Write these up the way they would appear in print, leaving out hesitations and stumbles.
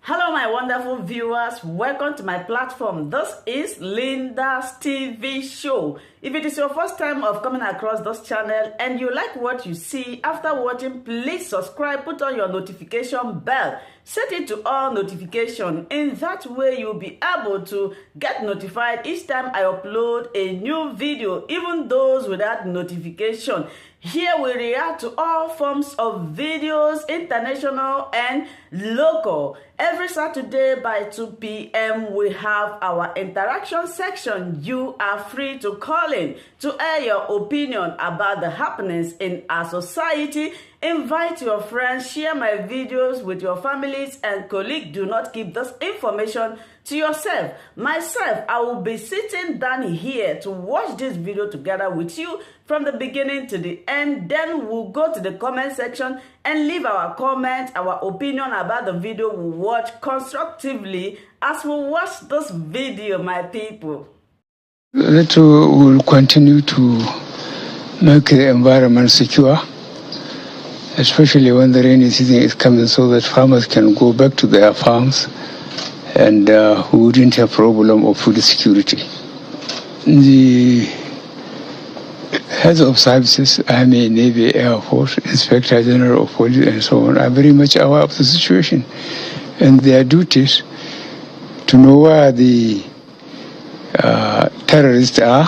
Hello, my wonderful viewers. Welcome to my platform. This is Linda's TV show. If it is your first time of coming across this channel and you like what you see after watching, please subscribe, put on your notification bell, set it to all notification. In that way, you'll be able to get notified each time I upload a new video, even those without notification. Here we react to all forms of videos, international and local. Every Saturday by 2 p.m. we have our interaction section. You are free to call in to air your opinion about the happenings in our society. Invite your friends, share my videos with your families and colleagues. Do not keep this information to yourself. Myself, I will be sitting down here to watch this video together with you from the beginning to the end. Then we'll go to the comment section and leave our comment, our opinion about the video we watch constructively as we watch this video, my people. That will continue to make the environment secure, especially when the rainy season is coming, so that farmers can go back to their farms and we wouldn't have problem of food security. The heads of services, Army, Navy, Air Force, Inspector General of Police, and so on, are very much aware of the situation, and their duties to know where the terrorists are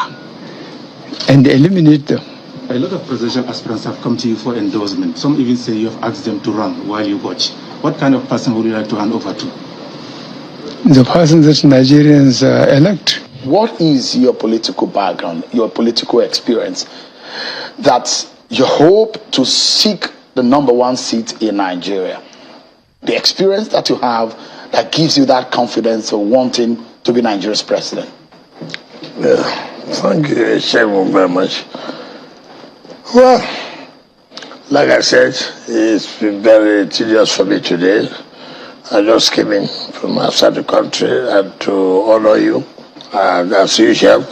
and eliminate them. A lot of presidential aspirants have come to you for endorsement. Some even say you have asked them to run while you watch. What kind of person would you like to hand over to? The person that Nigerians elect. What is your political background, your political experience, that you hope to seek the #1 seat in Nigeria? The experience that you have that gives you that confidence of wanting to be Nigeria's president? Thank you, Chairman, very much. Well, like I said, it's been very tedious for me today. I just came in from outside the country and to honor you, as usual.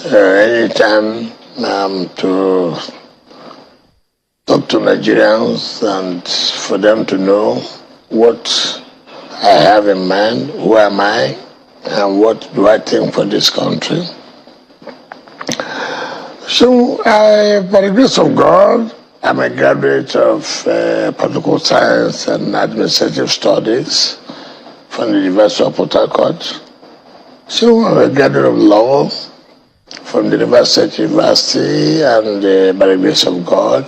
Anytime to talk to Nigerians and for them to know what I have in mind, who am I, and what do I think for this country. So, by the grace of God, I'm a graduate of political science and administrative studies from the University of Port Harcourt. So, I'm a graduate of law from the University, and by the grace of God,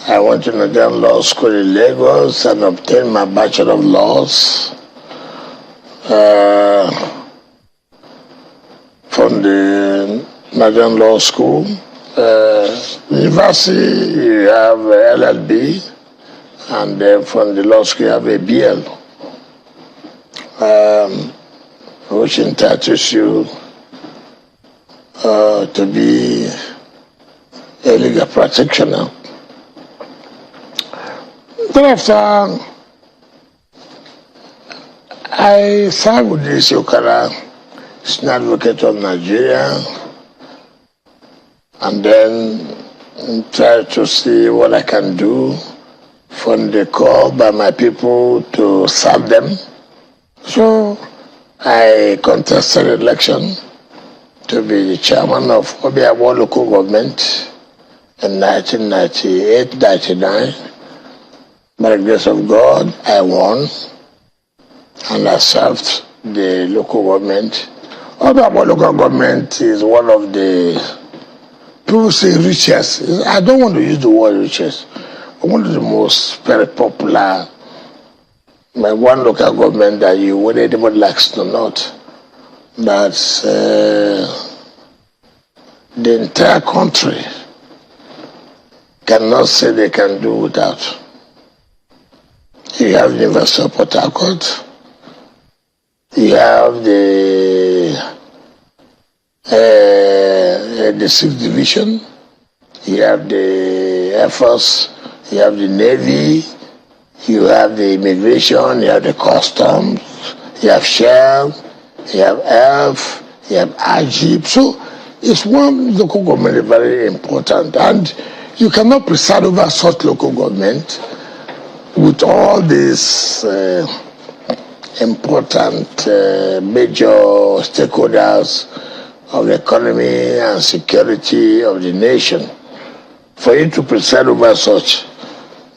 I went to Nigerian Law School in Lagos and obtained my Bachelor of Laws from the Nigerian Law School. University, you have LLB, and then from the law school you have a BL, which entitles you to be a legal practitioner. Thereafter, I served with the Okara, Senior Advocate of Nigeria, and then try to see what I can do from the call by my people to serve them. So I contested election to be the chairman of Obiawo local government in 1998-99. By the grace of God, I won, and I served the local government. Obiawo local government is one of the, people say richest. I don't want to use the word richest. One of the most very popular, one local government that you, whether anybody likes it or not, that's the entire country cannot say they can do without. You have the University of Port Harcourt, you have the 6th Division, you have the Air Force, you have the Navy, you have the Immigration, you have the Customs, you have Shell, you have ELF, you have AGIP. So it's one local government very important, and you cannot preside over such local government with all these important major stakeholders of the economy and security of the nation. For you to preside over such,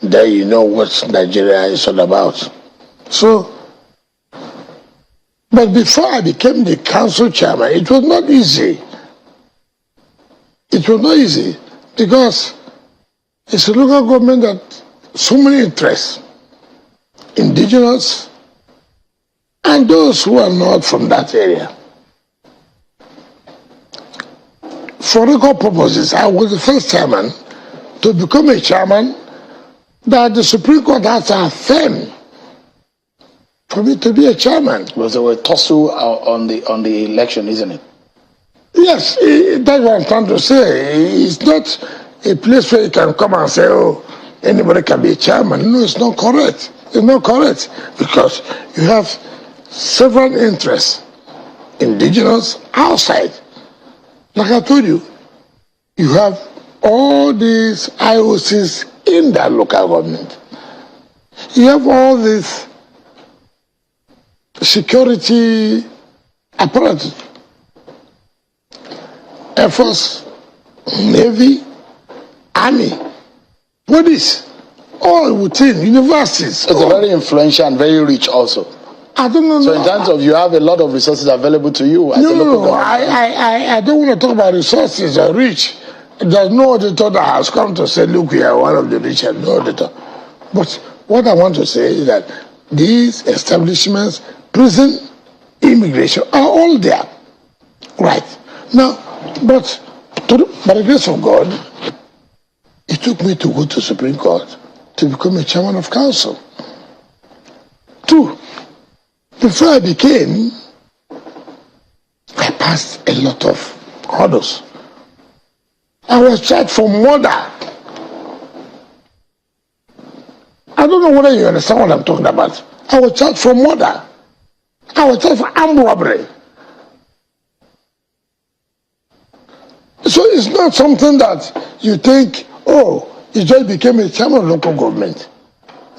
then you know what Nigeria is all about. So, but before I became the council chairman, it was not easy. It was not easy because it's a local government that so many interests, indigenous and those who are not from that area. For record purposes, I was the first chairman to become a chairman that the Supreme Court has to affirm for me to be a chairman. Was there a tussle on the election, isn't it? Yes, that's what I'm trying to say. It's not a place where you can come and say, oh, anybody can be a chairman. No, it's not correct. It's not correct because you have several interests, indigenous, outside. Like I told you, you have all these IOCs in that local government. You have all this security apparatus, Air Force, Navy, Army, police, all within universities. It's very influential and very rich also. I don't know. So in terms of you have a lot of resources available to you as a local government. I don't want to talk about resources or rich. There's no auditor that has come to say, look, we are one of the rich and no auditor. But what I want to say is that these establishments, prison, immigration, are all there. Right. Now, but by the grace of God, it took me to go to Supreme Court to become a chairman of council. 2, before I became, I passed a lot of hurdles. I was charged for murder. I don't know whether you understand what I'm talking about. I was charged for murder. I was charged for armed robbery. So it's not something that you think, oh, you just became a chairman of local government.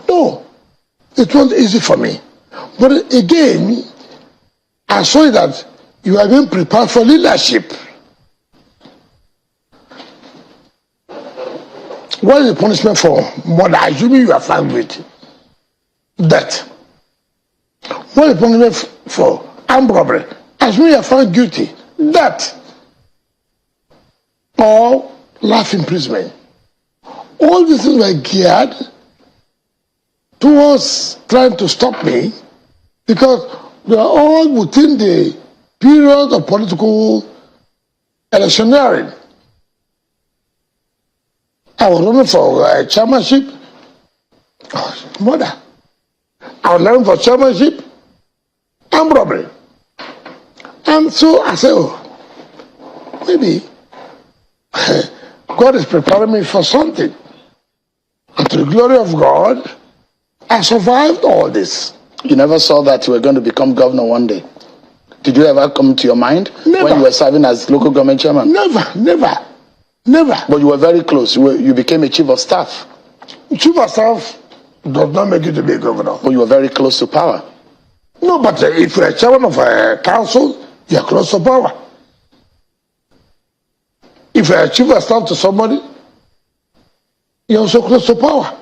No, it wasn't easy for me. But again, I saw that you are being prepared for leadership. What is the punishment for murder? Assuming you are found guilty. Death. What is the punishment for armed robbery? Assuming you are found guilty. Death. Or life imprisonment. All these things were geared towards trying to stop me because they are all within the period of political electioneering. I was running for a chairmanship, murder. I was running for chairmanship, armed robbery. And so I said, oh, maybe God is preparing me for something. And to the glory of God, I survived all this. You never saw that you were going to become governor one day? Did you ever come to your mind? Never. When you were serving as local government chairman? Never. But you were very close. You became a chief of staff. Chief of staff does not make you to be a governor. But you were very close to power. No, but if you're a chairman of a council, you're close to power. If you're a chief of staff to somebody, you're also close to power.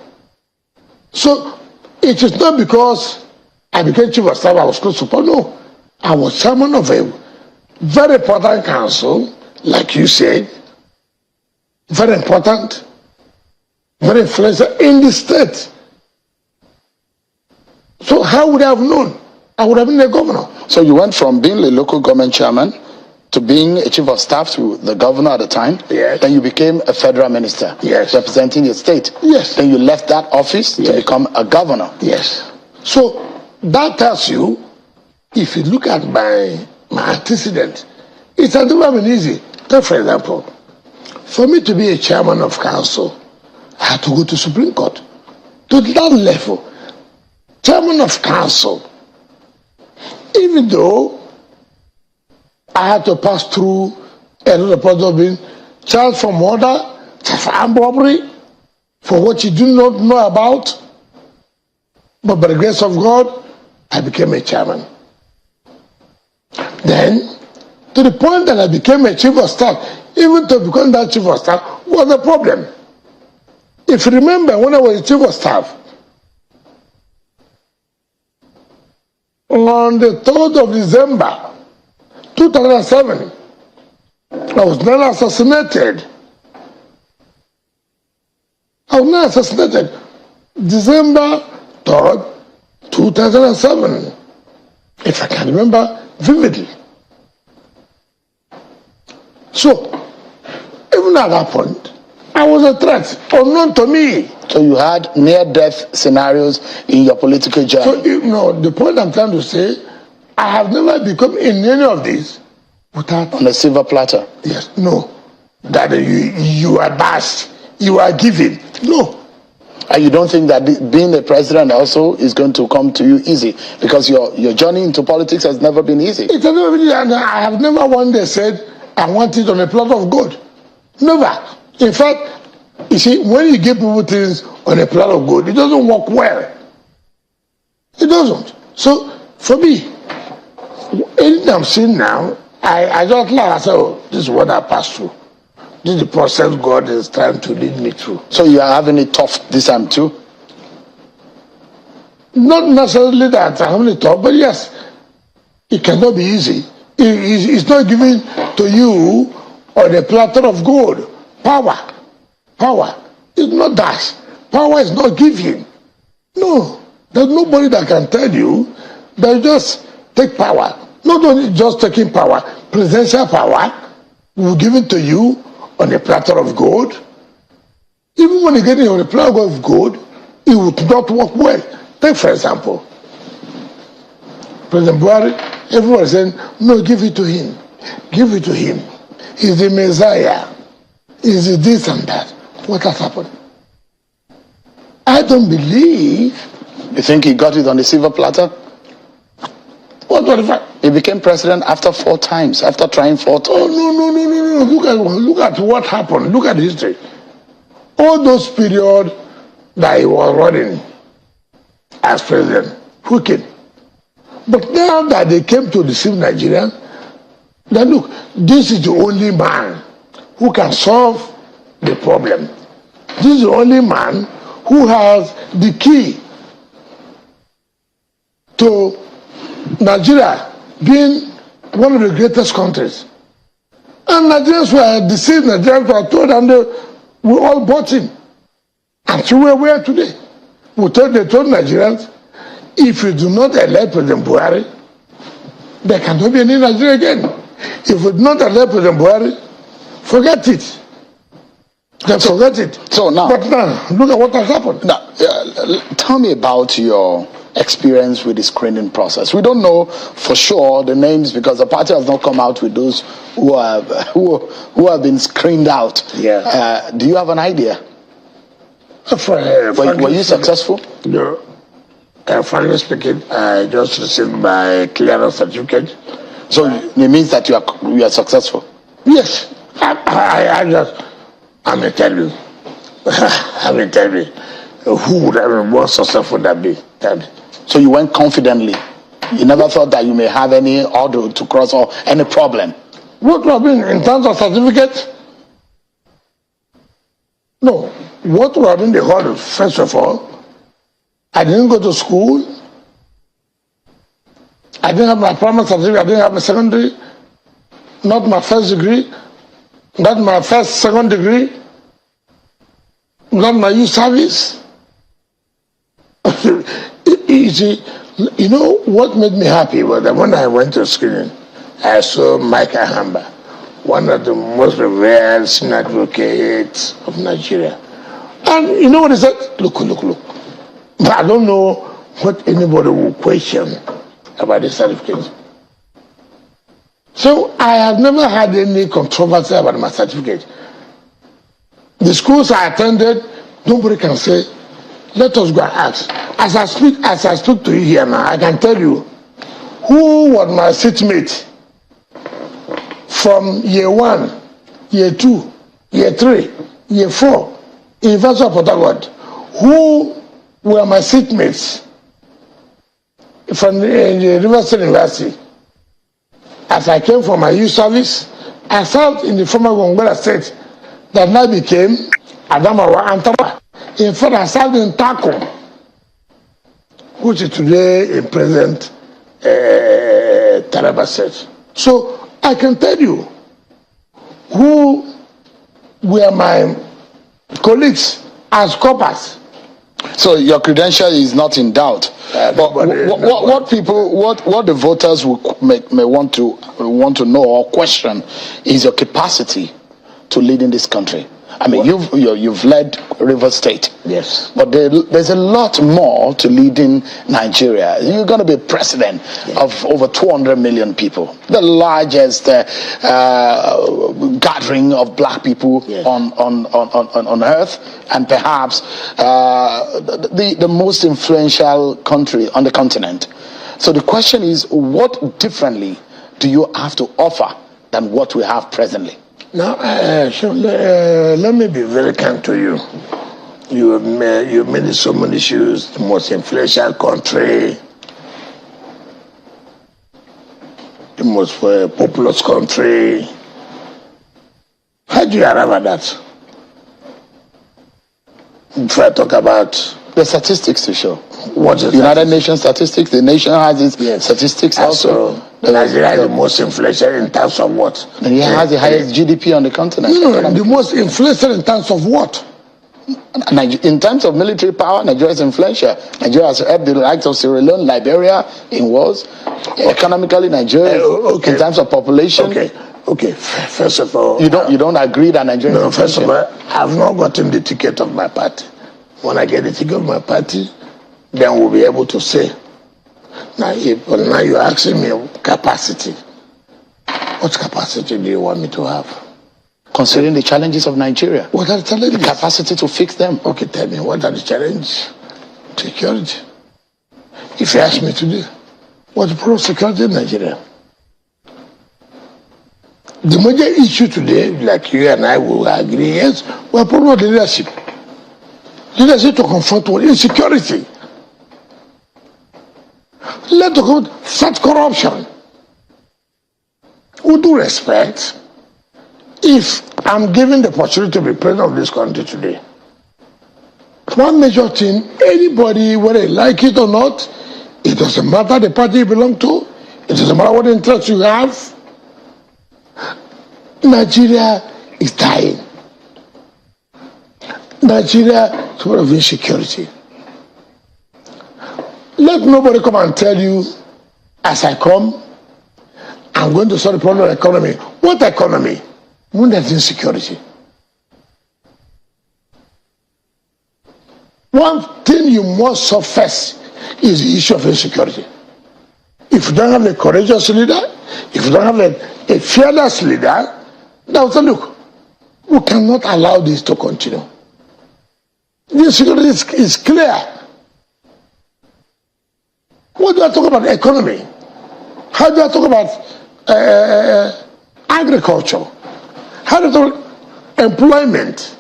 So it is not because I became chief of staff I was close to power. No, I was chairman of a very important council, like you said, very important, very influential in the state. So how would I have known? I would have been a governor. So you went from being a local government chairman to being a chief of staff to the governor at the time. Yes. Then you became a federal minister. Yes. Representing your state. Yes. Then you left that office to become a governor. Yes. So that tells you, if you look at my antecedent, it has never been easy. Take for example, for me to be a chairman of council, I had to go to Supreme Court. To that level, chairman of council, even though I had to pass through a lot of process of being charged for murder, charged for armed robbery, for what you do not know about, but by the grace of God, I became a chairman. Then, to the point that I became a chief of staff, even to become that chief of staff was a problem. If you remember, when I was chief of staff, on the 3rd of December 2007, I was not assassinated. December 3rd, 2007, if I can remember vividly. So, even at that point, I was a threat, unknown to me. So you had near-death scenarios in your political journey? So, the point I'm trying to say, I have never become in any of these without... On a silver platter? Yes, no. That you are bashed, you are given. No. And you don't think that being a president also is going to come to you easy? Because your journey into politics has never been easy. It has never been easy, and I have never one day said, I want it on a plate of gold. Never. In fact, you see, when you give people things on a plate of gold, it doesn't work well. It doesn't. So, for me, anything I'm seeing now, I just laugh. I say, oh, this is what I passed through. This is the process God is trying to lead me through. So you are having it tough this time too? Not necessarily that I'm having it tough, but yes, it cannot be easy. It's not given to you on a platter of gold. Power. It's not that. Power is not given. No. There's nobody that can tell you that you just take power. Not only just taking power, presidential power will give it to you on a platter of gold. Even when you get it on a platter of gold, it would not work well. Take, for example, President Buhari, everyone is saying, no, give it to him. Give it to him. He's the Messiah. He's this and that. What has happened? I don't believe. You think he got it on the silver platter? What was the fact? He became president after 4 times, after trying 4 times. Oh, no. Look at what happened. Look at history. All those periods that he was running as president, who came? But now that they came to deceive Nigerians, then look, this is the only man who can solve the problem. This is the only man who has the key to Nigeria being one of the greatest countries. And Nigerians were deceived, Nigerians were told, and we all bought him. And so where we are today. They told Nigerians, if you do not elect President Buhari, there cannot be any Nigeria again. If we do not elect President Buhari, forget it. Forget it. So now, but now, look at what has happened. Now, tell me about your experience with the screening process. We don't know for sure the names because the party has not come out with those who have been screened out. Yeah. Do you have an idea? Were you successful? No. Frankly speaking, I just received my clearance certificate. So it means that you are successful? Yes. I may tell you. Who would have been more successful than me? So you went confidently. You never thought that you may have any order to cross or any problem? What would have been in terms of certificate? No. What would have been the hurdle? First of all, I didn't go to school. I didn't have my primary certificate. I didn't have my secondary. Not my first degree. Not my second degree. Not my youth service. You know what made me happy was that when I went to screening, I saw Michael Hamba, one of the most revered senior advocates of Nigeria. And you know what he said? Look. But I don't know what anybody will question about this certificate. So I have never had any controversy about my certificate. The schools I attended, nobody can say, let us go and ask. As I speak to you here now, I can tell you who was my seatmate from year 1, year 2, year 3, year 4, University of Port Harcourt, who were my seatmates from the Rivers University. As I came from my youth service, I served in the former Gongbera state that now became Adamawa and Taba. In fact, I served in Tako, which is today in present Taraba state. So I can tell you who were my colleagues as corpers. So your credential is not in doubt. But what the voters may want to know or question is your capacity to lead in this country. I mean, you've led River State. Yes. But there's a lot more to leading Nigeria. You're going to be president of over 200 million people, the largest gathering of black people on earth, and perhaps the most influential country on the continent. So the question is, what differently do you have to offer than what we have presently? Now, let me be very kind to you. You made so many issues, the most influential country, the most populous country. How do you arrive at that? If I talk about the statistics to show. What is United Nations statistics? The nation has its statistics also. Nigeria is the most influential in terms of what? And it has the highest GDP on the continent. No, the most influential in terms of what? In terms of military power, Nigeria is influential. Nigeria has helped the likes of Sierra Leone, Liberia in wars. Economically, Nigeria, in terms of population. Okay. First of all, you don't agree that Nigeria? No. First of all, I've not gotten the ticket of my party. When I get the ticket of my party, then we'll be able to say. Now you're asking me capacity. What capacity do you want me to have? Considering the challenges of Nigeria. What are the challenges? The capacity to fix them. Okay, tell me, what are the challenges? Security. If you ask me today, what's the problem of security in Nigeria? The major issue today, like you and I will agree, yes, we're problem of leadership. Leadership to confront with insecurity. Let's talk about fat corruption. With due respect, if I'm given the opportunity to be president of this country today, one major thing, anybody, whether they like it or not, it doesn't matter the party you belong to, it doesn't matter what interest you have, Nigeria is dying. Nigeria is full of insecurity. Let nobody come and tell you, as I come, I'm going to solve the problem of the economy. What economy? When there's insecurity. One thing you must solve first is the issue of insecurity. If you don't have a courageous leader, if you don't have a fearless leader, now say, look, we cannot allow this to continue. The insecurity is clear. What do I talk about economy? How do I talk about agriculture? How do I talk about employment?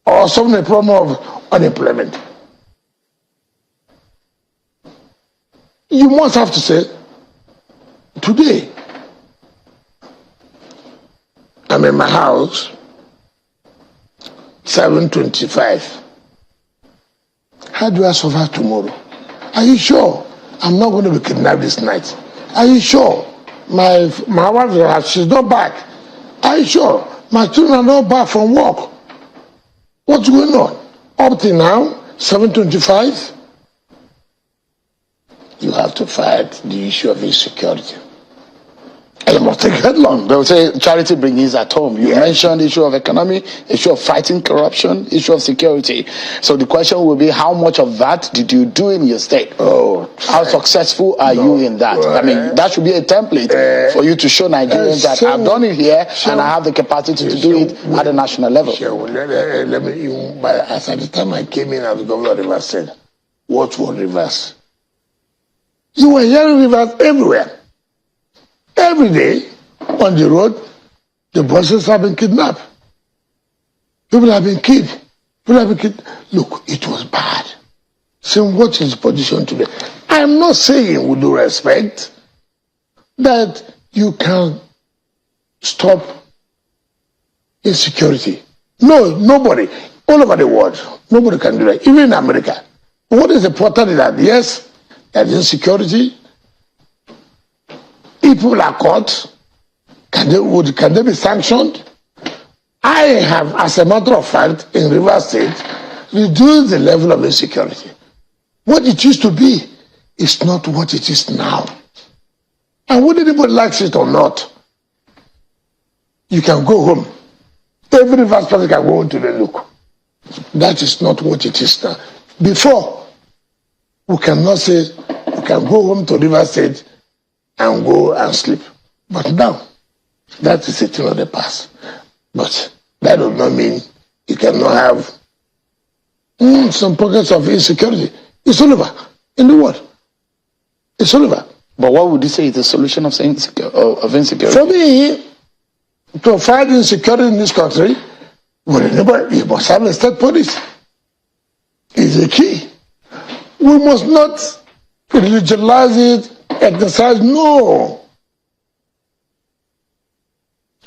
Or solving the problem of unemployment? You must have to say, today, I'm in my house, 7:25. How do I survive tomorrow? Are you sure I'm not going to be kidnapped this night? Are you sure my wife, she's not back? Are you sure my children are not back from work? What's going on? Up to now, 7:25, you have to fight the issue of insecurity. And you must take headlong. They will say charity begins at home. You mentioned the issue of economy, issue of fighting corruption, issue of security. So the question will be, how much of that did you do in your state? How successful are you in that? I mean, that should be a template for you to show Nigerians that I've done it here and I have the capacity to do it at the national level. Let me, as at the time I came in as governor of Rivers said, what was Rivers? You were hearing Rivers everywhere. Every day on the road, the buses have been kidnapped. People have been killed. Look, it was bad. So what is the position today? I'm not saying, with due respect, that you can stop insecurity. No, nobody, all over the world, nobody can do that, even in America. What is important is that, yes, there is insecurity. If people are caught, can they be sanctioned? I have, as a matter of fact, in Rivers State, reduced the level of insecurity. What it used to be is not what it is now. And whether anybody likes it or not, you can go home. Every Rivers person can go home to the look. That is not what it is now. Before, we cannot say you can go home to Rivers State and go and sleep. But now, that is a thing of the past. But that does not mean you cannot have some pockets of insecurity. It's all over in the world. It's all over. But what would you say is the solution of insecurity? For me, to fight insecurity in this country, you must have a state police. It's the key. We must not religionize it, exercise. No.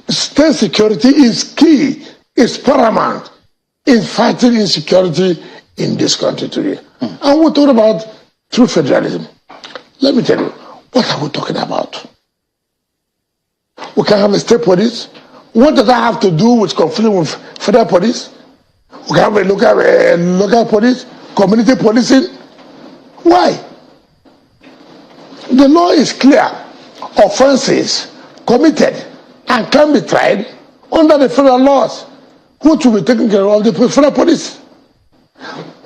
State security is key, is paramount in fighting insecurity in this country today. And we talk about true federalism. Let me tell you, what are we talking about? We can have a state police. What does that have to do with conflicting with federal police? We can have a local police, community policing. Why? The law is clear. Offenses committed and can be tried under the federal laws, which will be taken care of the federal police.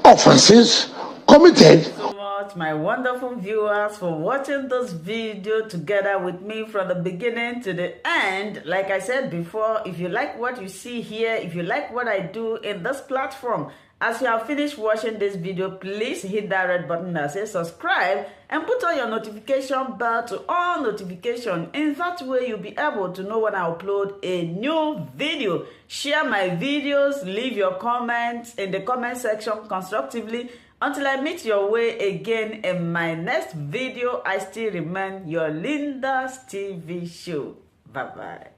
Offenses committed. So much, my wonderful viewers, for watching this video together with me from the beginning to the end. Like I said before, if you like what you see here, if you like what I do in this platform, as you have finished watching this video, please hit that red button that says subscribe and put on your notification bell to all notification. In that way, you'll be able to know when I upload a new video. Share my videos, leave your comments in the comment section constructively. Until I meet your way again in my next video, I still remain your Linda's TV show. Bye-bye.